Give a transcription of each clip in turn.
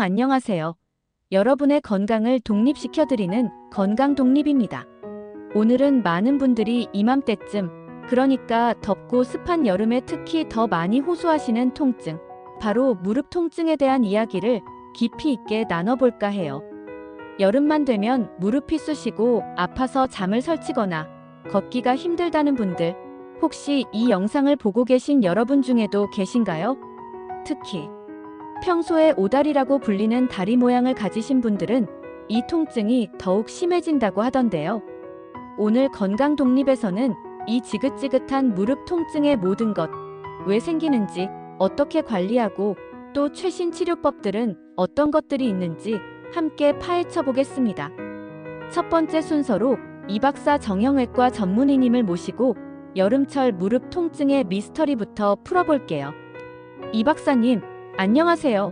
안녕하세요. 여러분의 건강을 독립시켜드리는 건강 독립입니다. 오늘은 많은 분들이 이맘때쯤, 그러니까 덥고 습한 여름에 특히 더 많이 호소하시는 통증, 바로 무릎 통증에 대한 이야기를 깊이 있게 나눠볼까 해요. 여름만 되면 무릎이 쑤시고 아파서 잠을 설치거나 걷기가 힘들다는 분들, 혹시 이 영상을 보고 계신 여러분 중에도 계신가요? 특히 평소에 오다리라고 불리는 다리 모양을 가지신 분들은 이 통증이 더욱 심해진다고 하던데요. 오늘 건강 독립에서는 이 지긋지긋한 무릎 통증의 모든 것, 왜 생기는지, 어떻게 관리하고 또 최신 치료법들은 어떤 것들이 있는지 함께 파헤쳐 보겠습니다. 첫 번째 순서로 이 박사 정형외과 전문의님을 모시고 여름철 무릎 통증의 미스터리부터 풀어볼게요. 이 박사님, 안녕하세요.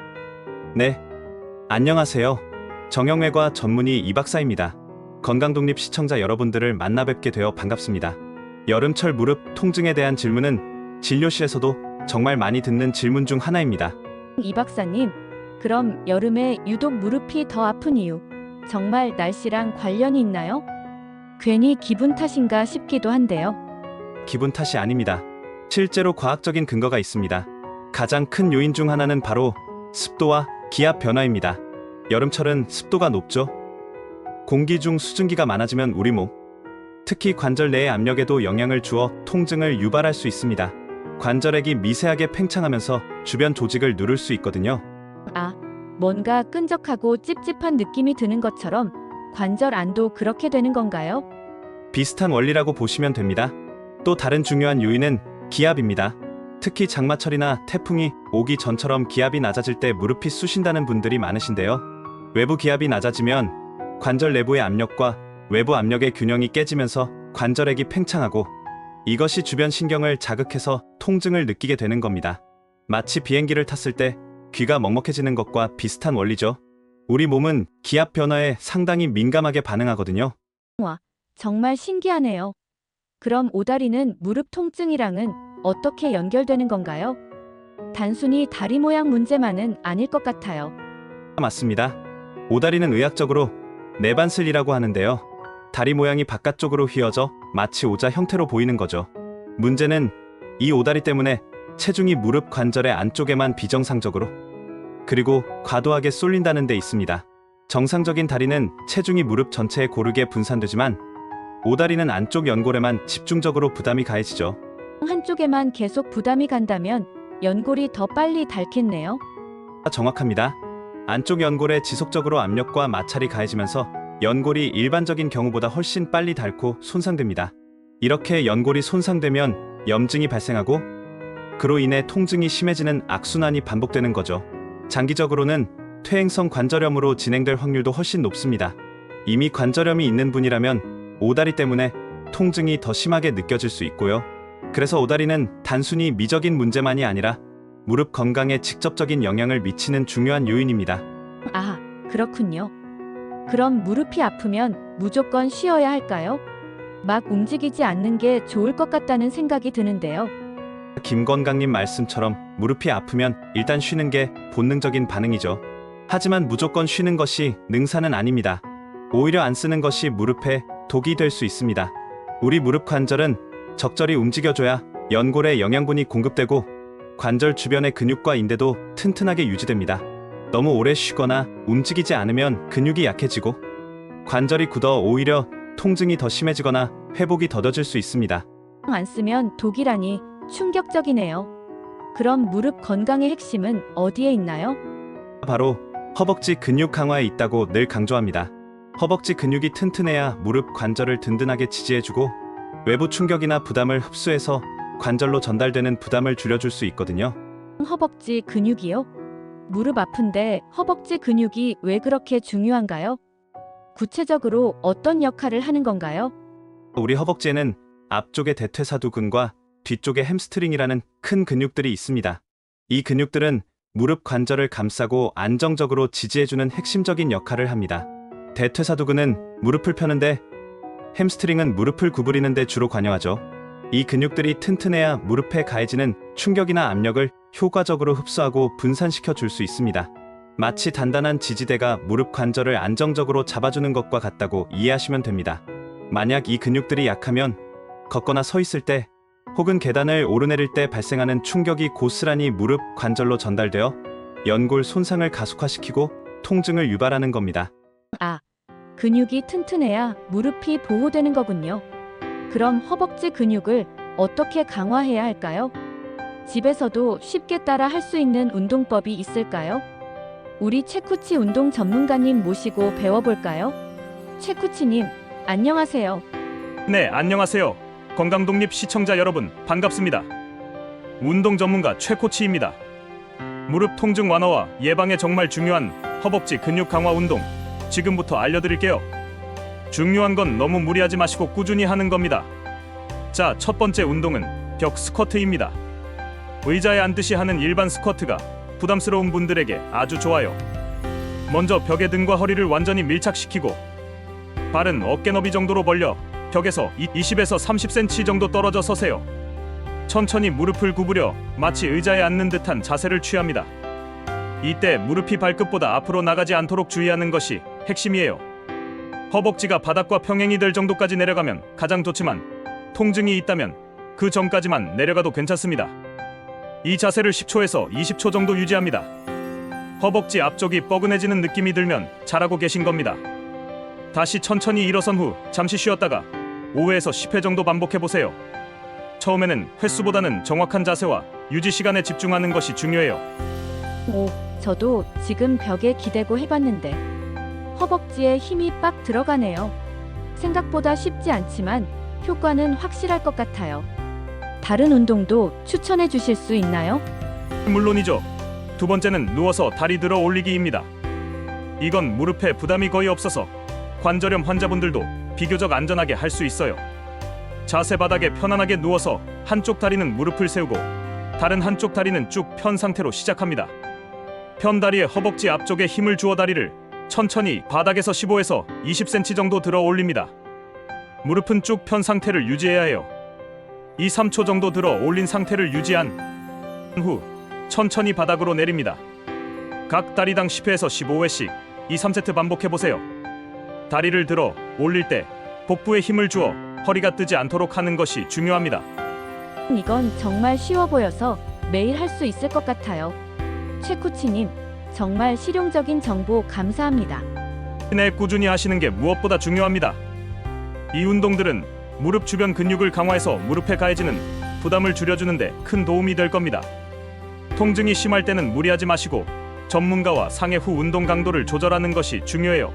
네, 안녕하세요. 정형외과 전문의 이 박사입니다. 건강독립 시청자 여러분들을 만나 뵙게 되어 반갑습니다. 여름철 무릎 통증에 대한 질문은 진료실에서도 정말 많이 듣는 질문 중 하나입니다. 이 박사님, 그럼 여름에 유독 무릎이 더 아픈 이유, 정말 날씨랑 관련이 있나요? 괜히 기분 탓인가 싶기도 한데요. 기분 탓이 아닙니다. 실제로 과학적인 근거가 있습니다. 가장 큰 요인 중 하나는 바로 습도와 기압 변화입니다. 여름철은 습도가 높죠. 공기 중 수증기가 많아지면 우리 몸, 특히 관절 내의 압력에도 영향을 주어 통증을 유발할 수 있습니다. 관절액이 미세하게 팽창하면서 주변 조직을 누를 수 있거든요. 아, 뭔가 끈적하고 찝찝한 느낌이 드는 것처럼 관절 안도 그렇게 되는 건가요? 비슷한 원리라고 보시면 됩니다. 또 다른 중요한 요인은 기압입니다. 특히 장마철이나 태풍이 오기 전처럼 기압이 낮아질 때 무릎이 쑤신다는 분들이 많으신데요. 외부 기압이 낮아지면 관절 내부의 압력과 외부 압력의 균형이 깨지면서 관절액이 팽창하고, 이것이 주변 신경을 자극해서 통증을 느끼게 되는 겁니다. 마치 비행기를 탔을 때 귀가 먹먹해지는 것과 비슷한 원리죠. 우리 몸은 기압 변화에 상당히 민감하게 반응하거든요. 와, 정말 신기하네요. 그럼 오다리는 무릎 통증이랑은 어떻게 연결되는 건가요? 단순히 다리 모양 문제만은 아닐 것 같아요. 맞습니다. 오다리는 의학적으로 내반슬이라고 하는데요. 다리 모양이 바깥쪽으로 휘어져 마치 오자 형태로 보이는 거죠. 문제는 이 오다리 때문에 체중이 무릎 관절의 안쪽에만 비정상적으로, 그리고 과도하게 쏠린다는 데 있습니다. 정상적인 다리는 체중이 무릎 전체에 고르게 분산되지만 오다리는 안쪽 연골에만 집중적으로 부담이 가해지죠. 한쪽에만 계속 부담이 간다면 연골이 더 빨리 닳겠네요. 정확합니다. 안쪽 연골에 지속적으로 압력과 마찰이 가해지면서 연골이 일반적인 경우보다 훨씬 빨리 닳고 손상됩니다. 이렇게 연골이 손상되면 염증이 발생하고, 그로 인해 통증이 심해지는 악순환이 반복되는 거죠. 장기적으로는 퇴행성 관절염으로 진행될 확률도 훨씬 높습니다. 이미 관절염이 있는 분이라면 오다리 때문에 통증이 더 심하게 느껴질 수 있고요. 그래서 오다리는 단순히 미적인 문제만이 아니라 무릎 건강에 직접적인 영향을 미치는 중요한 요인입니다. 아, 그렇군요. 그럼 무릎이 아프면 무조건 쉬어야 할까요? 막 움직이지 않는 게 좋을 것 같다는 생각이 드는데요. 김건강님 말씀처럼 무릎이 아프면 일단 쉬는 게 본능적인 반응이죠. 하지만 무조건 쉬는 것이 능사는 아닙니다. 오히려 안 쓰는 것이 무릎에 독이 될 수 있습니다. 우리 무릎 관절은 적절히 움직여줘야 연골에 영양분이 공급되고 관절 주변의 근육과 인대도 튼튼하게 유지됩니다. 너무 오래 쉬거나 움직이지 않으면 근육이 약해지고 관절이 굳어 오히려 통증이 더 심해지거나 회복이 더뎌질 수 있습니다. 안 쓰면 독이라니 충격적이네요. 그럼 무릎 건강의 핵심은 어디에 있나요? 바로 허벅지 근육 강화에 있다고 늘 강조합니다. 허벅지 근육이 튼튼해야 무릎 관절을 든든하게 지지해주고 외부 충격이나 부담을 흡수해서 관절로 전달되는 부담을 줄여줄 수 있거든요. 허벅지 근육이요? 무릎 아픈데 허벅지 근육이 왜 그렇게 중요한가요? 구체적으로 어떤 역할을 하는 건가요? 우리 허벅지에는 앞쪽의 대퇴사두근과 뒤쪽의 햄스트링이라는 큰 근육들이 있습니다. 이 근육들은 무릎 관절을 감싸고 안정적으로 지지해주는 핵심적인 역할을 합니다. 대퇴사두근은 무릎을 펴는데, 햄스트링은 무릎을 구부리는 데 주로 관여하죠. 이 근육들이 튼튼해야 무릎에 가해지는 충격이나 압력을 효과적으로 흡수하고 분산시켜 줄 수 있습니다. 마치 단단한 지지대가 무릎 관절을 안정적으로 잡아주는 것과 같다고 이해하시면 됩니다. 만약 이 근육들이 약하면 걷거나 서 있을 때 혹은 계단을 오르내릴 때 발생하는 충격이 고스란히 무릎 관절로 전달되어 연골 손상을 가속화시키고 통증을 유발하는 겁니다. 아, 근육이 튼튼해야 무릎이 보호되는 거군요. 그럼 허벅지 근육을 어떻게 강화해야 할까요? 집에서도 쉽게 따라 할 수 있는 운동법이 있을까요? 우리 최쿠치 운동 전문가님 모시고 배워볼까요? 최쿠치님, 안녕하세요. 네, 안녕하세요. 건강독립 시청자 여러분, 반갑습니다. 운동 전문가 최코치입니다. 무릎 통증 완화와 예방에 정말 중요한 허벅지 근육 강화 운동, 지금부터 알려드릴게요. 중요한 건 너무 무리하지 마시고 꾸준히 하는 겁니다. 자, 첫 번째 운동은 벽 스쿼트입니다. 의자에 앉듯이 하는 일반 스쿼트가 부담스러운 분들에게 아주 좋아요. 먼저 벽에 등과 허리를 완전히 밀착시키고 발은 어깨 너비 정도로 벌려 벽에서 20에서 30cm 정도 떨어져 서세요. 천천히 무릎을 구부려 마치 의자에 앉는 듯한 자세를 취합니다. 이때 무릎이 발끝보다 앞으로 나가지 않도록 주의하는 것이 핵심이에요. 허벅지가 바닥과 평행이 될 정도까지 내려가면 가장 좋지만 통증이 있다면 그 전까지만 내려가도 괜찮습니다. 이 자세를 10초에서 20초 정도 유지합니다. 허벅지 앞쪽이 뻐근해지는 느낌이 들면 잘하고 계신 겁니다. 다시 천천히 일어선 후 잠시 쉬었다가 5회에서 10회 정도 반복해보세요. 처음에는 횟수보다는 정확한 자세와 유지 시간에 집중하는 것이 중요해요. 오, 저도 지금 벽에 기대고 해봤는데 허벅지에 힘이 빡 들어가네요. 생각보다 쉽지 않지만 효과는 확실할 것 같아요. 다른 운동도 추천해 주실 수 있나요? 물론이죠. 두 번째는 누워서 다리 들어 올리기입니다. 이건 무릎에 부담이 거의 없어서 관절염 환자분들도 비교적 안전하게 할 수 있어요. 자세 바닥에 편안하게 누워서 한쪽 다리는 무릎을 세우고 다른 한쪽 다리는 쭉 편 상태로 시작합니다. 편 다리에 허벅지 앞쪽에 힘을 주어 다리를 천천히 바닥에서 15에서 20cm 정도 들어 올립니다. 무릎은 쭉 편 상태를 유지해야 해요. 2, 3초 정도 들어 올린 상태를 유지한 후 천천히 바닥으로 내립니다. 각 다리당 10회에서 15회씩 2, 3세트 반복해보세요. 다리를 들어 올릴 때 복부에 힘을 주어 허리가 뜨지 않도록 하는 것이 중요합니다. 이건 정말 쉬워 보여서 매일 할 수 있을 것 같아요. 최코치님, 정말 실용적인 정보 감사합니다. 네, 꾸준히 하시는 게 무엇보다 중요합니다. 이 운동들은 무릎 주변 근육을 강화해서 무릎에 가해지는 부담을 줄여주는데 큰 도움이 될 겁니다. 통증이 심할 때는 무리하지 마시고 전문가와 상의 후 운동 강도를 조절하는 것이 중요해요.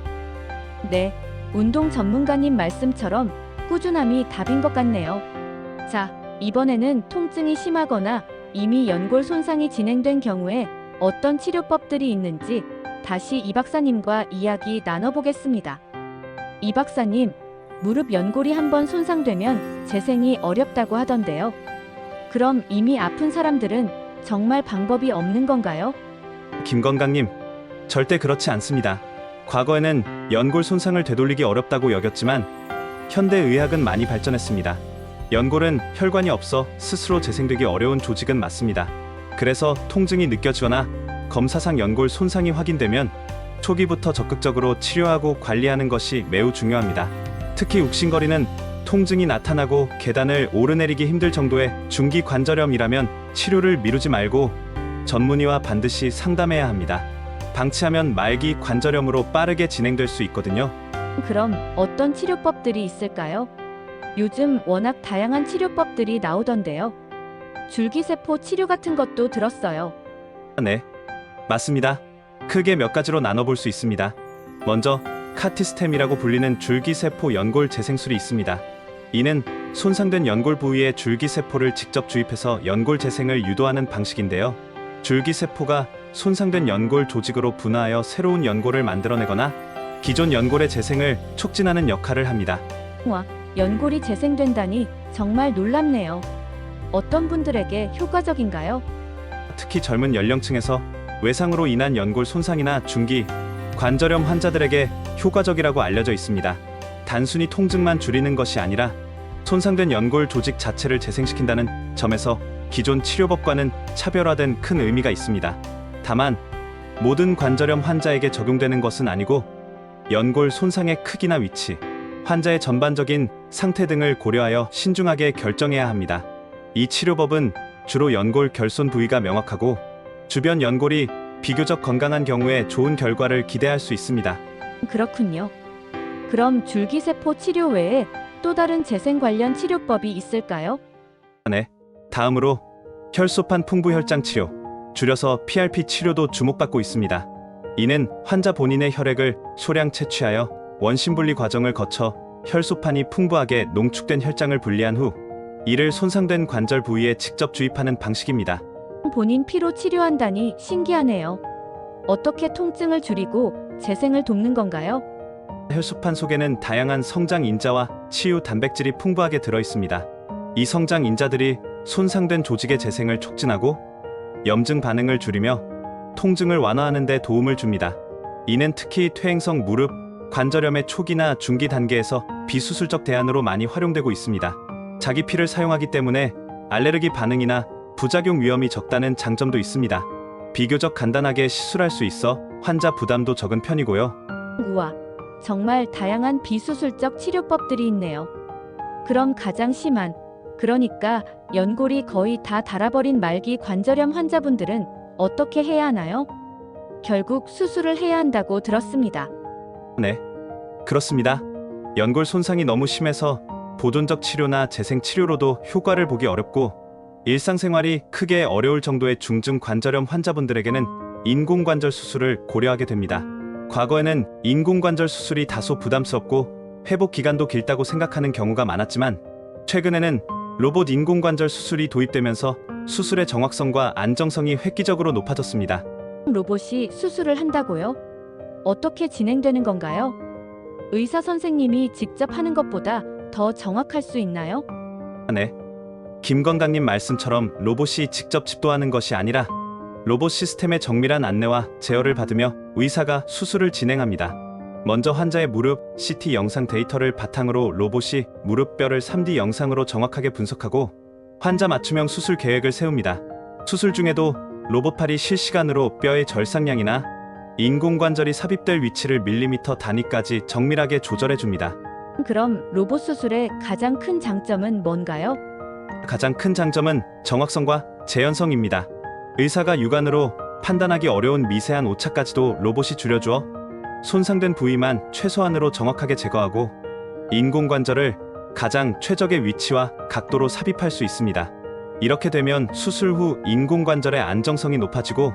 네, 운동 전문가님 말씀처럼 꾸준함이 답인 것 같네요. 자, 이번에는 통증이 심하거나 이미 연골 손상이 진행된 경우에 어떤 치료법들이 있는지 다시 이 박사님과 이야기 나눠보겠습니다. 이 박사님, 무릎 연골이 한번 손상되면 재생이 어렵다고 하던데요. 그럼 이미 아픈 사람들은 정말 방법이 없는 건가요? 김건강님, 절대 그렇지 않습니다. 과거에는 연골 손상을 되돌리기 어렵다고 여겼지만 현대의학은 많이 발전했습니다. 연골은 혈관이 없어 스스로 재생되기 어려운 조직은 맞습니다. 그래서 통증이 느껴지거나 검사상 연골 손상이 확인되면 초기부터 적극적으로 치료하고 관리하는 것이 매우 중요합니다. 특히 욱신거리는 통증이 나타나고 계단을 오르내리기 힘들 정도의 중기 관절염이라면 치료를 미루지 말고 전문의와 반드시 상담해야 합니다. 방치하면 말기 관절염으로 빠르게 진행될 수 있거든요. 그럼 어떤 치료법들이 있을까요? 요즘 워낙 다양한 치료법들이 나오던데요. 줄기세포 치료 같은 것도 들었어요. 네, 맞습니다. 크게 몇 가지로 나눠볼 수 있습니다. 먼저 카티스템이라고 불리는 줄기세포 연골 재생술이 있습니다. 이는 손상된 연골 부위에 줄기세포를 직접 주입해서 연골 재생을 유도하는 방식인데요. 줄기세포가 손상된 연골 조직으로 분화하여 새로운 연골을 만들어내거나 기존 연골의 재생을 촉진하는 역할을 합니다. 와, 연골이 재생된다니 정말 놀랍네요. 어떤 분들에게 효과적인가요? 특히 젊은 연령층에서 외상으로 인한 연골 손상이나 중기 관절염 환자들에게 효과적이라고 알려져 있습니다. 단순히 통증만 줄이는 것이 아니라 손상된 연골 조직 자체를 재생시킨다는 점에서 기존 치료법과는 차별화된 큰 의미가 있습니다. 다만 모든 관절염 환자에게 적용되는 것은 아니고 연골 손상의 크기나 위치, 환자의 전반적인 상태 등을 고려하여 신중하게 결정해야 합니다. 이 치료법은 주로 연골 결손 부위가 명확하고 주변 연골이 비교적 건강한 경우에 좋은 결과를 기대할 수 있습니다. 그렇군요. 그럼 줄기세포 치료 외에 또 다른 재생 관련 치료법이 있을까요? 다음으로 혈소판 풍부혈장 치료, 줄여서 PRP 치료도 주목받고 있습니다. 이는 환자 본인의 혈액을 소량 채취하여 원심분리 과정을 거쳐 혈소판이 풍부하게 농축된 혈장을 분리한 후 이를 손상된 관절 부위에 직접 주입하는 방식입니다. 본인 피로 치료한다니 신기하네요. 어떻게 통증을 줄이고 재생을 돕는 건가요? 혈소판 속에는 다양한 성장 인자와 치유 단백질이 풍부하게 들어 있습니다. 이 성장 인자들이 손상된 조직의 재생을 촉진하고 염증 반응을 줄이며 통증을 완화하는 데 도움을 줍니다. 이는 특히 퇴행성 무릎, 관절염의 초기나 중기 단계에서 비수술적 대안으로 많이 활용되고 있습니다. 자기 피를 사용하기 때문에 알레르기 반응이나 부작용 위험이 적다는 장점도 있습니다. 비교적 간단하게 시술할 수 있어 환자 부담도 적은 편이고요. 우와, 정말 다양한 비수술적 치료법들이 있네요. 그럼 가장 심한, 그러니까 연골이 거의 다 닳아버린 말기 관절염 환자분들은 어떻게 해야 하나요? 결국 수술을 해야 한다고 들었습니다. 네, 그렇습니다. 연골 손상이 너무 심해서 보존적 치료나 재생 치료로도 효과를 보기 어렵고 일상생활이 크게 어려울 정도의 중증 관절염 환자분들에게는 인공관절 수술을 고려하게 됩니다. 과거에는 인공관절 수술이 다소 부담스럽고 회복 기간도 길다고 생각하는 경우가 많았지만 최근에는 로봇 인공관절 수술이 도입되면서 수술의 정확성과 안정성이 획기적으로 높아졌습니다. 로봇이 수술을 한다고요? 어떻게 진행되는 건가요? 의사 선생님이 직접 하는 것보다 더 정확할 수 있나요? 네. 김건강님 말씀처럼 로봇이 직접 집도하는 것이 아니라 로봇 시스템의 정밀한 안내와 제어를 받으며 의사가 수술을 진행합니다. 먼저 환자의 무릎 CT 영상 데이터를 바탕으로 로봇이 무릎뼈를 3D 영상으로 정확하게 분석하고 환자 맞춤형 수술 계획을 세웁니다. 수술 중에도 로봇팔이 실시간으로 뼈의 절상량이나 인공관절이 삽입될 위치를 밀리미터 단위까지 정밀하게 조절해줍니다. 그럼 로봇 수술의 가장 큰 장점은 뭔가요? 가장 큰 장점은 정확성과 재현성입니다. 의사가 육안으로 판단하기 어려운 미세한 오차까지도 로봇이 줄여주어 손상된 부위만 최소한으로 정확하게 제거하고 인공관절을 가장 최적의 위치와 각도로 삽입할 수 있습니다. 이렇게 되면 수술 후 인공관절의 안정성이 높아지고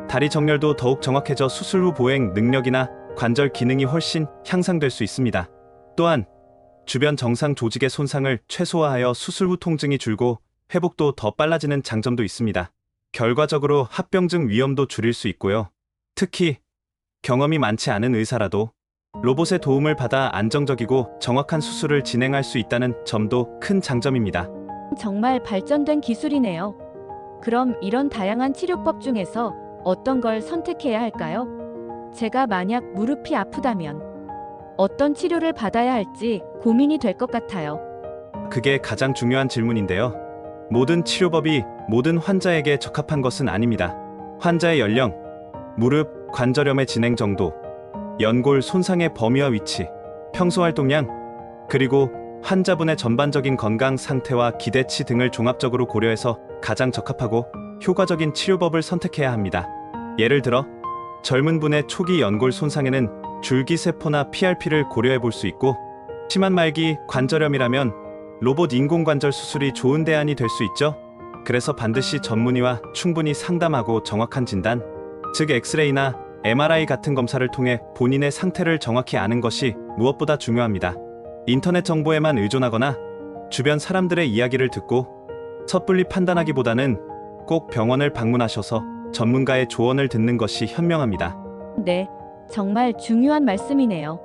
다리 정렬도 더욱 정확해져 수술 후 보행 능력이나 관절 기능이 훨씬 향상될 수 있습니다. 또한 주변 정상 조직의 손상을 최소화하여 수술 후 통증이 줄고 회복도 더 빨라지는 장점도 있습니다. 결과적으로 합병증 위험도 줄일 수 있고요. 특히 경험이 많지 않은 의사라도 로봇의 도움을 받아 안정적이고 정확한 수술을 진행할 수 있다는 점도 큰 장점입니다. 정말 발전된 기술이네요. 그럼 이런 다양한 치료법 중에서 어떤 걸 선택해야 할까요? 제가 만약 무릎이 아프다면 어떤 치료를 받아야 할지 고민이 될 것 같아요. 그게 가장 중요한 질문인데요. 모든 치료법이 모든 환자에게 적합한 것은 아닙니다. 환자의 연령, 무릎, 관절염의 진행 정도, 연골 손상의 범위와 위치, 평소 활동량, 그리고 환자분의 전반적인 건강 상태와 기대치 등을 종합적으로 고려해서 가장 적합하고 효과적인 치료법을 선택해야 합니다. 예를 들어 젊은 분의 초기 연골 손상에는 줄기세포나 PRP를 고려해 볼 수 있고 심한 말기 관절염이라면 로봇 인공관절 수술이 좋은 대안이 될 수 있죠. 그래서 반드시 전문의와 충분히 상담하고 정확한 진단, 즉 엑스레이나 MRI 같은 검사를 통해 본인의 상태를 정확히 아는 것이 무엇보다 중요합니다. 인터넷 정보에만 의존하거나 주변 사람들의 이야기를 듣고 섣불리 판단하기보다는 꼭 병원을 방문하셔서 전문가의 조언을 듣는 것이 현명합니다. 네, 정말 중요한 말씀이네요.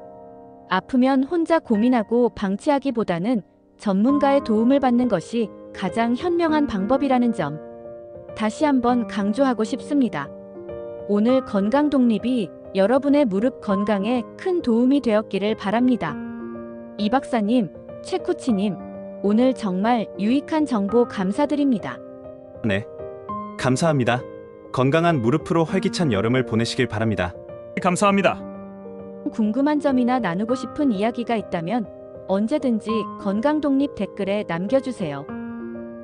아프면 혼자 고민하고 방치하기보다는 전문가의 도움을 받는 것이 가장 현명한 방법이라는 점 다시 한번 강조하고 싶습니다. 오늘 건강 독립이 여러분의 무릎 건강에 큰 도움이 되었기를 바랍니다. 이 박사님, 최 코치님, 오늘 정말 유익한 정보 감사드립니다. 네, 감사합니다. 건강한 무릎으로 활기찬 여름을 보내시길 바랍니다. 감사합니다. 궁금한 점이나 나누고 싶은 이야기가 있다면 언제든지 건강독립 댓글에 남겨주세요.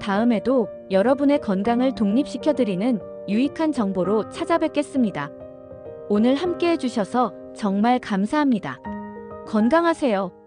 다음에도 여러분의 건강을 독립시켜드리는 유익한 정보로 찾아뵙겠습니다. 오늘 함께 해주셔서 정말 감사합니다. 건강하세요.